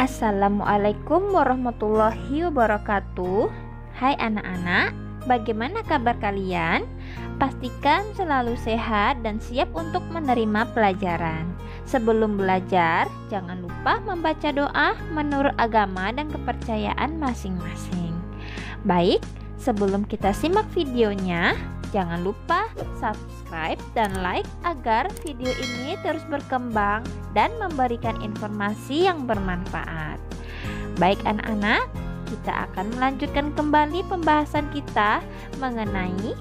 Assalamualaikum warahmatullahi wabarakatuh. Hai anak-anak, bagaimana kabar kalian? Pastikan selalu sehat dan siap untuk menerima pelajaran. Sebelum belajar, jangan lupa membaca doa menurut agama dan kepercayaan masing-masing. Baik, sebelum kita simak videonya, jangan lupa subscribe dan like agar video ini terus berkembang dan memberikan informasi yang bermanfaat. Baik anak-anak, kita akan melanjutkan kembali pembahasan kita mengenai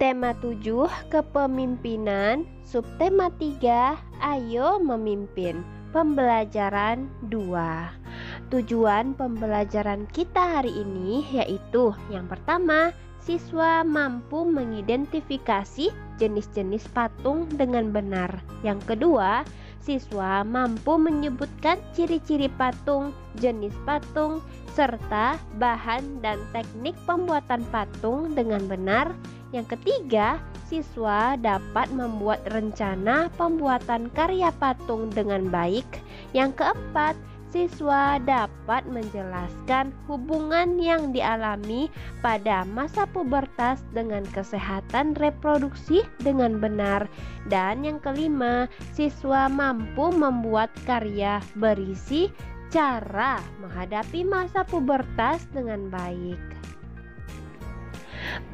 tema 7 kepemimpinan, subtema 3 ayo memimpin, pembelajaran 2. Tujuan pembelajaran kita hari ini yaitu yang pertama, siswa mampu mengidentifikasi jenis-jenis patung dengan benar. Yang kedua, siswa mampu menyebutkan ciri-ciri patung, jenis patung, serta bahan dan teknik pembuatan patung dengan benar. Yang ketiga, siswa dapat membuat rencana pembuatan karya patung dengan baik. Yang keempat, siswa dapat menjelaskan hubungan yang dialami pada masa pubertas dengan kesehatan reproduksi dengan benar. Dan yang kelima, siswa mampu membuat karya berisi cara menghadapi masa pubertas dengan baik.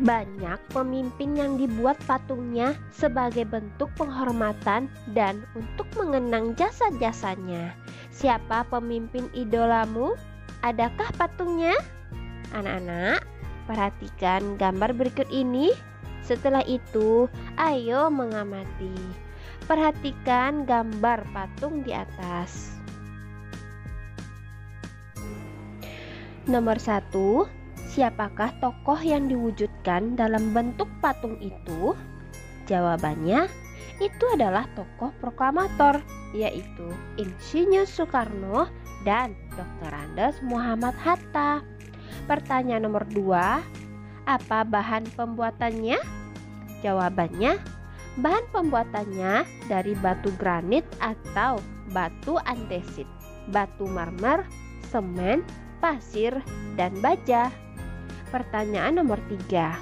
Banyak pemimpin yang dibuat patungnya sebagai bentuk penghormatan dan untuk mengenang jasa-jasanya. Siapa pemimpin idolamu? Adakah patungnya? Anak-anak, perhatikan gambar berikut ini. Setelah itu, ayo mengamati. Perhatikan gambar patung di atas. Nomor 1. Siapakah tokoh yang diwujudkan dalam bentuk patung itu? Jawabannya, itu adalah tokoh proklamator, yaitu Insinyur Soekarno dan Dr. Andes Muhammad Hatta. Pertanyaan nomor 2, apa bahan pembuatannya? Jawabannya, bahan pembuatannya dari batu granit atau batu andesit, batu marmer, semen, pasir, dan baja. Pertanyaan nomor 3,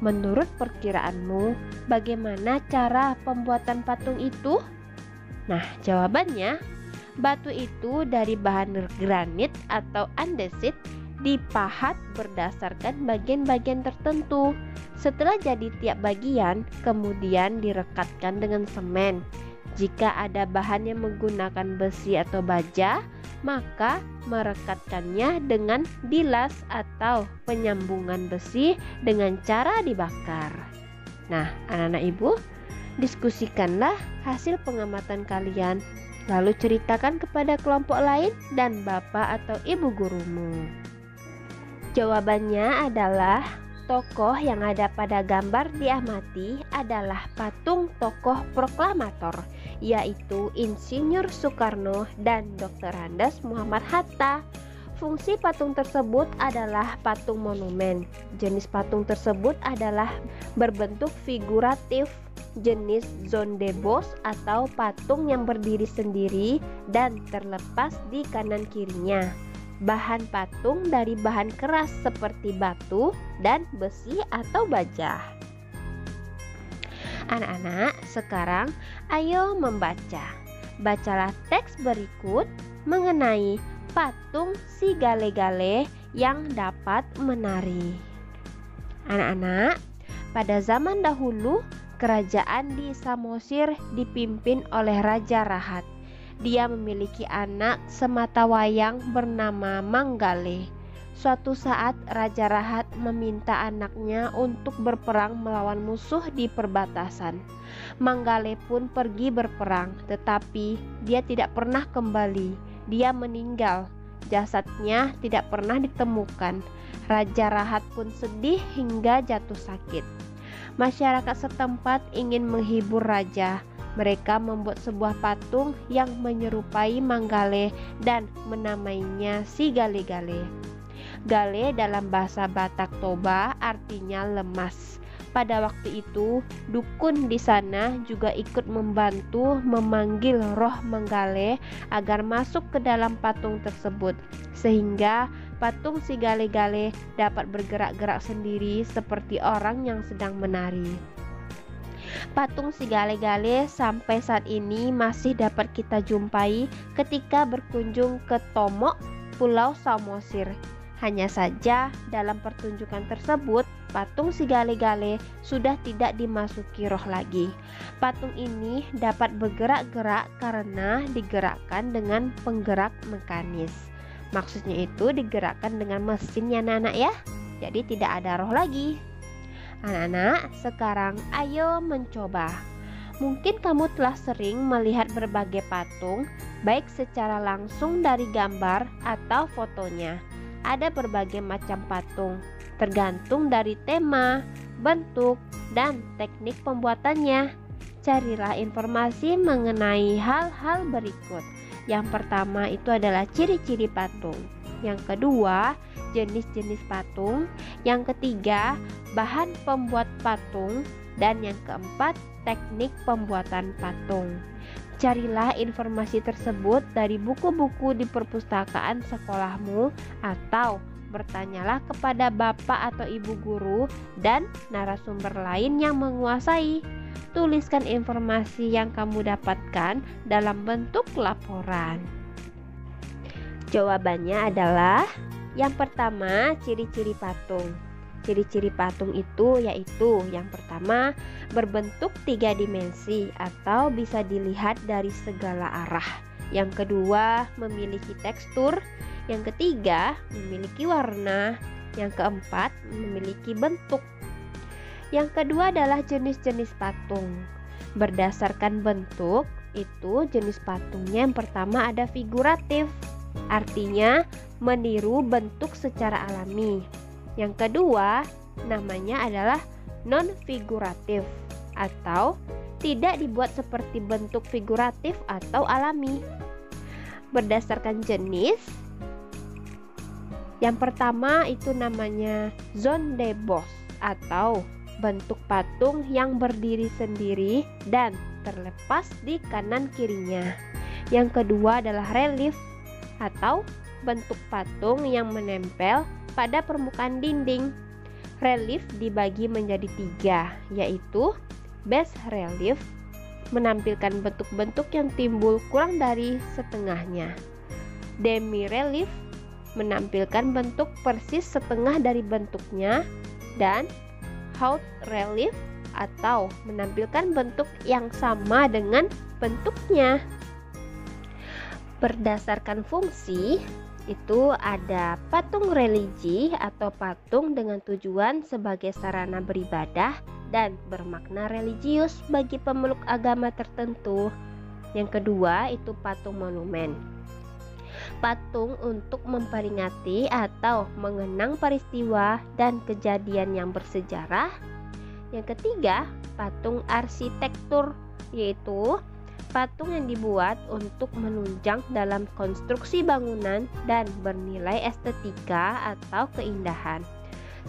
menurut perkiraanmu, bagaimana cara pembuatan patung itu? Nah, jawabannya, batu itu dari bahan granit atau andesit dipahat berdasarkan bagian-bagian tertentu. Setelah jadi tiap bagian, kemudian direkatkan dengan semen. Jika ada bahan yang menggunakan besi atau baja, maka merekatkannya dengan bilas atau penyambungan besi dengan cara dibakar. Nah, anak-anak ibu, diskusikanlah hasil pengamatan kalian, lalu ceritakan kepada kelompok lain dan bapak atau ibu gurumu. Jawabannya adalah tokoh yang ada pada gambar diamati adalah patung tokoh proklamator, yaitu Insinyur Soekarno dan Dr. Andes Muhammad Hatta. Fungsi patung tersebut adalah patung monumen. Jenis patung tersebut adalah berbentuk figuratif, jenis zondebos atau patung yang berdiri sendiri dan terlepas di kanan kirinya. Bahan patung dari bahan keras seperti batu dan besi atau baja. Anak-anak, sekarang ayo membaca. Bacalah teks berikut mengenai patung si gale-gale yang dapat menari. Anak-anak, pada zaman dahulu, kerajaan di Samosir dipimpin oleh Raja Rahat. Dia memiliki anak sematawayang bernama Manggale. Suatu saat Raja Rahat meminta anaknya untuk berperang melawan musuh di perbatasan. Manggale pun pergi berperang, tetapi dia tidak pernah kembali. Dia meninggal. Jasadnya tidak pernah ditemukan. Raja Rahat pun sedih hingga jatuh sakit. Masyarakat setempat ingin menghibur raja. Mereka membuat sebuah patung yang menyerupai Manggale dan menamainya si Gale-Gale. Gale dalam bahasa Batak Toba artinya lemas. Pada waktu itu, dukun di sana juga ikut membantu memanggil roh Menggale agar masuk ke dalam patung tersebut, sehingga patung si Gale-Gale dapat bergerak-gerak sendiri seperti orang yang sedang menari. Patung si Gale-Gale sampai saat ini masih dapat kita jumpai ketika berkunjung ke Tomok, Pulau Samosir. Hanya saja dalam pertunjukan tersebut, patung si Gale-Gale sudah tidak dimasuki roh lagi. Patung ini dapat bergerak-gerak karena digerakkan dengan penggerak mekanis. Maksudnya itu digerakkan dengan mesin ya anak-anak ya. Jadi tidak ada roh lagi. Anak-anak, sekarang ayo mencoba. Mungkin kamu telah sering melihat berbagai patung, baik secara langsung dari gambar atau fotonya. Ada berbagai macam patung, tergantung dari tema, bentuk, dan teknik pembuatannya. Carilah informasi mengenai hal-hal berikut. Yang pertama itu adalah ciri-ciri patung. Yang kedua, jenis-jenis patung. Yang ketiga, bahan pembuat patung. Dan yang keempat, teknik pembuatan patung. Carilah informasi tersebut dari buku-buku di perpustakaan sekolahmu atau bertanyalah kepada bapak atau ibu guru dan narasumber lain yang menguasai. Tuliskan informasi yang kamu dapatkan dalam bentuk laporan. Jawabannya adalah yang pertama, ciri-ciri patung. Ciri-ciri patung itu yaitu yang pertama, berbentuk 3 dimensi atau bisa dilihat dari segala arah. Yang kedua, memiliki tekstur. Yang ketiga, memiliki warna. Yang keempat, memiliki bentuk. Yang kedua adalah jenis-jenis patung. Berdasarkan bentuk, itu jenis patungnya yang pertama ada figuratif. Artinya meniru bentuk secara alami. Yang kedua, namanya adalah non-figuratif atau tidak dibuat seperti bentuk figuratif atau alami. Berdasarkan jenis, yang pertama itu namanya zone de boss atau bentuk patung yang berdiri sendiri dan terlepas di kanan kirinya. Yang kedua adalah relief atau bentuk patung yang menempel pada permukaan dinding. Relief dibagi menjadi 3, yaitu base relief, menampilkan bentuk-bentuk yang timbul kurang dari setengahnya. Demi relief, menampilkan bentuk persis setengah dari bentuknya. Dan haute relief atau menampilkan bentuk yang sama dengan bentuknya. Berdasarkan fungsi, itu ada patung religi atau patung dengan tujuan sebagai sarana beribadah dan bermakna religius bagi pemeluk agama tertentu. Yang kedua itu patung monumen. Patung untuk memperingati atau mengenang peristiwa dan kejadian yang bersejarah. Yang ketiga, patung arsitektur, yaitu patung yang dibuat untuk menunjang dalam konstruksi bangunan dan bernilai estetika atau keindahan.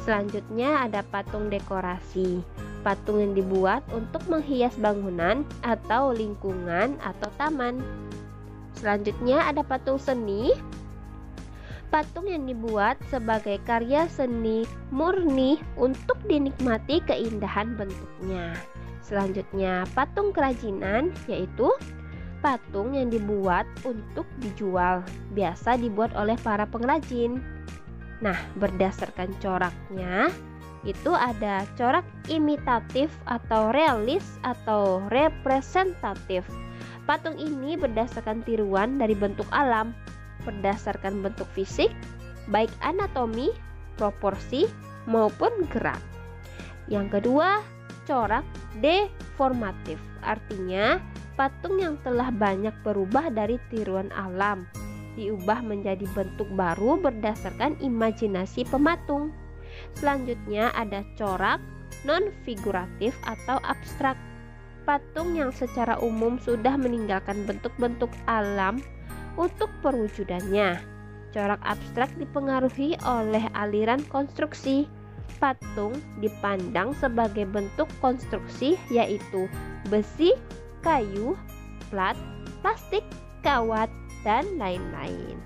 Selanjutnya ada patung dekorasi, patung yang dibuat untuk menghias bangunan atau lingkungan atau taman. Selanjutnya ada patung seni, patung yang dibuat sebagai karya seni murni untuk dinikmati keindahan bentuknya. Selanjutnya patung kerajinan, yaitu patung yang dibuat untuk dijual, biasa dibuat oleh para pengrajin. Nah, berdasarkan coraknya, itu ada corak imitatif atau realis atau representatif. Patung ini berdasarkan tiruan dari bentuk alam, berdasarkan bentuk fisik, baik anatomi, proporsi, maupun gerak. Yang kedua, corak deformatif, artinya patung yang telah banyak berubah dari tiruan alam, diubah menjadi bentuk baru berdasarkan imajinasi pematung. Selanjutnya ada corak non-figuratif atau abstrak, patung yang secara umum sudah meninggalkan bentuk-bentuk alam untuk perwujudannya. Corak abstrak dipengaruhi oleh aliran konstruksi, patung dipandang sebagai bentuk konstruksi, yaitu besi, kayu, plat, plastik, kawat, dan lain-lain.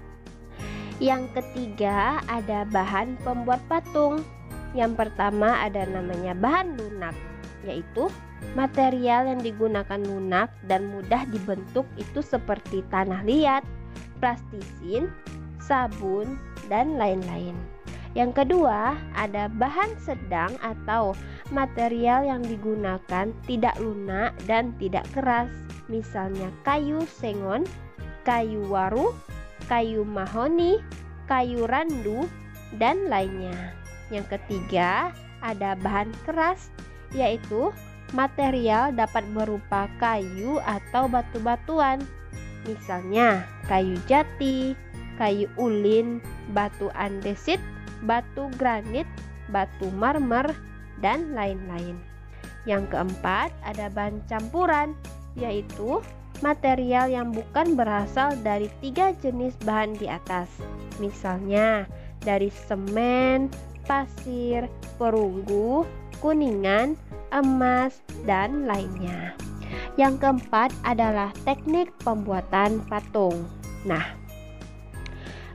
Yang ketiga, ada bahan pembuat patung. Yang pertama ada namanya bahan lunak, yaitu material yang digunakan lunak dan mudah dibentuk itu seperti tanah liat, plastisin, sabun, dan lain-lain. Yang kedua, ada bahan sedang atau material yang digunakan tidak lunak dan tidak keras, misalnya kayu sengon, kayu waru, kayu mahoni, kayu randu, dan lainnya. Yang ketiga, ada bahan keras, yaitu material dapat berupa kayu atau batu-batuan, misalnya kayu jati, kayu ulin, batu andesit, batu granit, batu marmer, dan lain-lain. Yang keempat, ada bahan campuran, yaitu material yang bukan berasal dari 3 jenis bahan di atas, misalnya dari semen, pasir, perunggu, kuningan, emas, dan lainnya. Yang keempat adalah teknik pembuatan patung. Nah,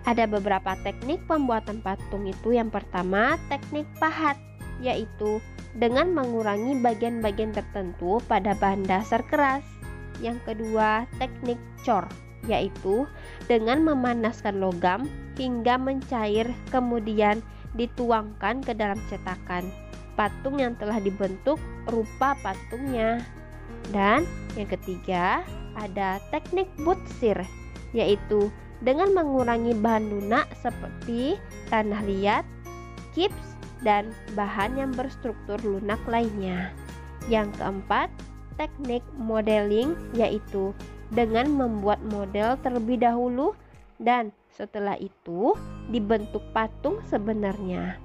ada beberapa teknik pembuatan patung itu. Yang pertama, teknik pahat, yaitu dengan mengurangi bagian-bagian tertentu pada bahan dasar keras. Yang kedua, teknik cor, yaitu dengan memanaskan logam hingga mencair, kemudian dituangkan ke dalam cetakan patung yang telah dibentuk rupa patungnya. Dan yang ketiga, ada teknik butsir, yaitu dengan mengurangi bahan lunak seperti tanah liat, gips, dan bahan yang berstruktur lunak lainnya. Yang keempat, teknik modeling, yaitu dengan membuat model terlebih dahulu dan setelah itu dibentuk patung sebenarnya.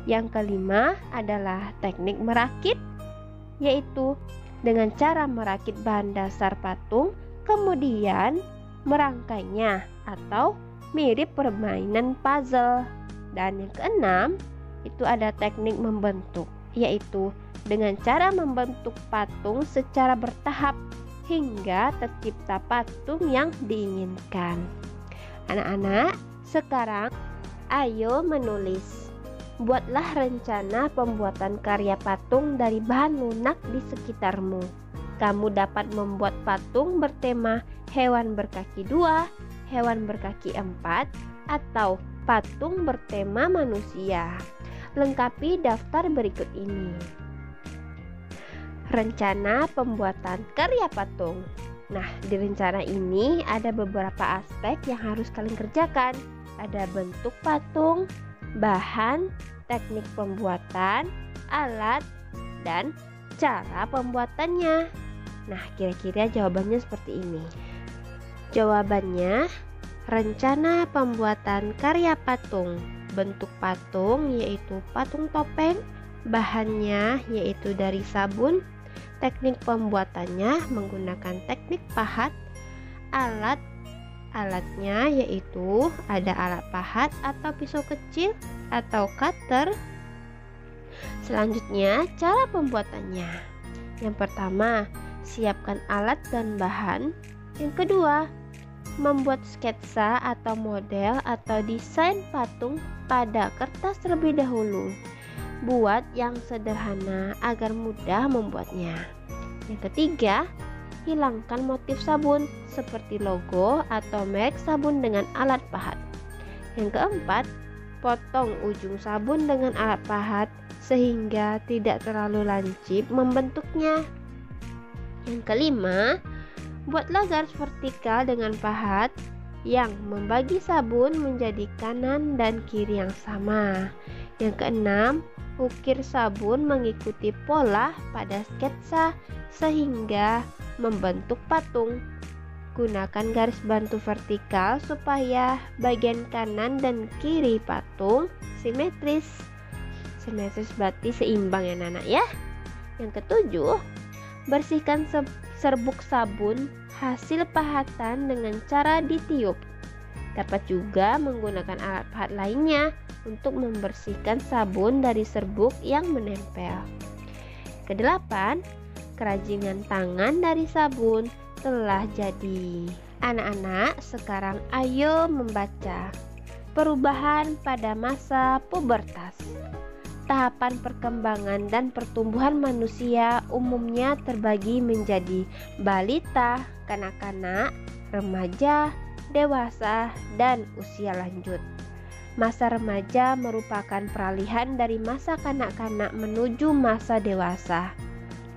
Yang kelima adalah teknik merakit, yaitu dengan cara merakit bahan dasar patung kemudian merangkainya atau mirip permainan puzzle. Dan yang keenam itu ada teknik membentuk, yaitu dengan cara membentuk patung secara bertahap hingga tercipta patung yang diinginkan. Anak-anak, sekarang ayo menulis. Buatlah rencana pembuatan karya patung dari bahan lunak di sekitarmu. Kamu dapat membuat patung bertema hewan berkaki 2, hewan berkaki 4, atau patung bertema manusia. Lengkapi daftar berikut ini. Rencana pembuatan karya patung. Nah, di rencana ini ada beberapa aspek yang harus kalian kerjakan. Ada bentuk patung, bahan, teknik pembuatan, alat, dan cara pembuatannya. Nah, kira-kira jawabannya seperti ini. Jawabannya, rencana pembuatan karya patung. Bentuk patung yaitu patung topeng, bahannya yaitu dari sabun, teknik pembuatannya menggunakan teknik pahat, alatnya yaitu ada alat pahat atau pisau kecil atau cutter. Selanjutnya, cara pembuatannya. Yang pertama, siapkan alat dan bahan. Yang kedua, membuat sketsa atau model atau desain patung pada kertas terlebih dahulu. Buat yang sederhana agar mudah membuatnya. Yang ketiga, hilangkan motif sabun seperti logo atau merek sabun dengan alat pahat. Yang keempat, potong ujung sabun dengan alat pahat sehingga tidak terlalu lancip membentuknya. Yang kelima, buatlah garis vertikal dengan pahat yang membagi sabun menjadi kanan dan kiri yang sama. Yang keenam, ukir sabun mengikuti pola pada sketsa sehingga membentuk patung. Gunakan garis bantu vertikal supaya bagian kanan dan kiri patung simetris. Simetris berarti seimbang ya Nana ya. Yang ketujuh, bersihkan serbuk sabun hasil pahatan dengan cara ditiup. Dapat juga menggunakan alat pahat lainnya untuk membersihkan sabun dari serbuk yang menempel. Kedelapan, kerajinan tangan dari sabun telah jadi. Anak-anak, sekarang ayo membaca. Perubahan pada masa pubertas. Tahapan perkembangan dan pertumbuhan manusia umumnya terbagi menjadi balita, kanak-kanak, remaja, dewasa, dan usia lanjut. Masa remaja merupakan peralihan dari masa kanak-kanak menuju masa dewasa.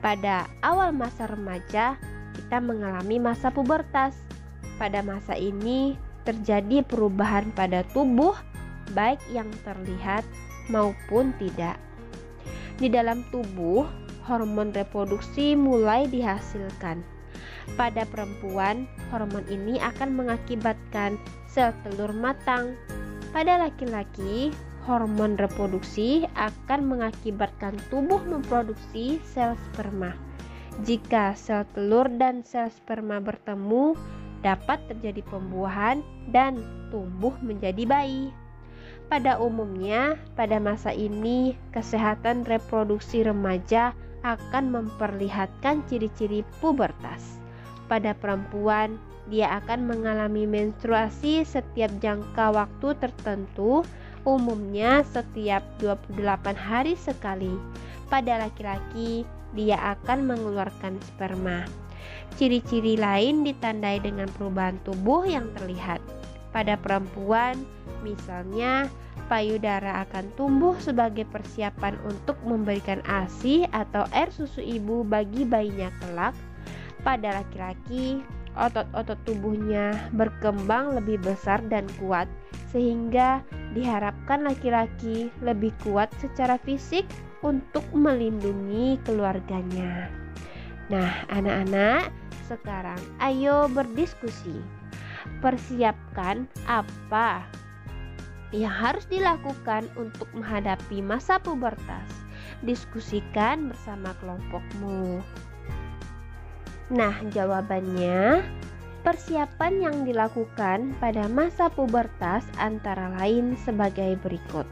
Pada awal masa remaja, kita mengalami masa pubertas. Pada masa ini terjadi perubahan pada tubuh, baik yang terlihat maupun tidak. Di dalam tubuh, hormon reproduksi mulai dihasilkan. Pada perempuan, hormon ini akan mengakibatkan sel telur matang. Pada laki-laki, hormon reproduksi akan mengakibatkan tubuh memproduksi sel sperma. Jika sel telur dan sel sperma bertemu, dapat terjadi pembuahan dan tumbuh menjadi bayi. Pada umumnya, pada masa ini, kesehatan reproduksi remaja akan memperlihatkan ciri-ciri pubertas. Pada perempuan, dia akan mengalami menstruasi setiap jangka waktu tertentu, umumnya setiap 28 hari sekali. Pada laki-laki, dia akan mengeluarkan sperma. Ciri-ciri lain ditandai dengan perubahan tubuh yang terlihat. Pada perempuan, misalnya, payudara akan tumbuh sebagai persiapan untuk memberikan ASI atau air susu ibu bagi bayinya kelak. Pada laki-laki, otot-otot tubuhnya berkembang lebih besar dan kuat, sehingga diharapkan laki-laki lebih kuat secara fisik untuk melindungi keluarganya. Nah, anak-anak, sekarang ayo berdiskusi. Persiapkan apa yang harus dilakukan untuk menghadapi masa pubertas. Diskusikan bersama kelompokmu. Nah, jawabannya, persiapan yang dilakukan pada masa pubertas antara lain sebagai berikut,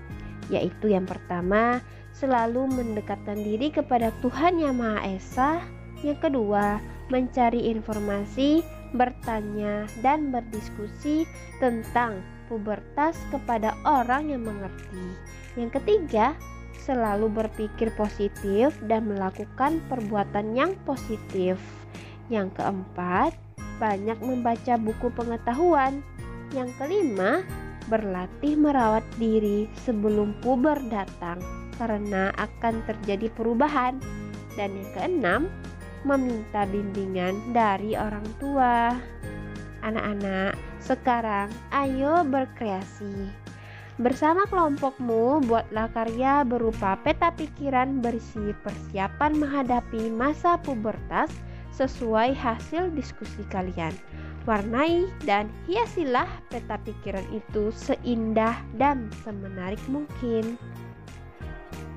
yaitu yang pertama, selalu mendekatkan diri kepada Tuhan Yang Maha Esa. Yang kedua, mencari informasi, bertanya, dan berdiskusi tentang pubertas kepada orang yang mengerti. Yang ketiga, selalu berpikir positif dan melakukan perbuatan yang positif. Yang keempat, banyak membaca buku pengetahuan. Yang kelima, berlatih merawat diri sebelum puber datang karena akan terjadi perubahan. Dan yang keenam, meminta bimbingan dari orang tua. Anak-anak, sekarang ayo berkreasi. Bersama kelompokmu, buatlah karya berupa peta pikiran berisi persiapan menghadapi masa pubertas sesuai hasil diskusi kalian. Warnai dan hiasilah peta pikiran itu seindah dan semenarik mungkin.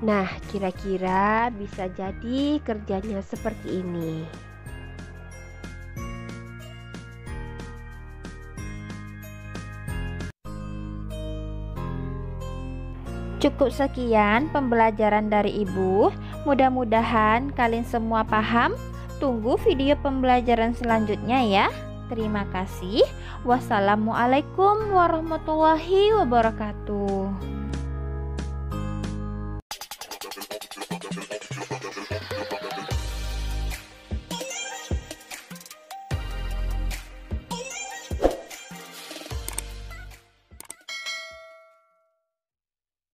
Nah, kira-kira bisa jadi kerjanya seperti ini. Cukup sekian pembelajaran dari Ibu. Mudah-mudahan kalian semua paham. Tunggu video pembelajaran selanjutnya ya. Terima kasih. Wassalamualaikum warahmatullahi wabarakatuh.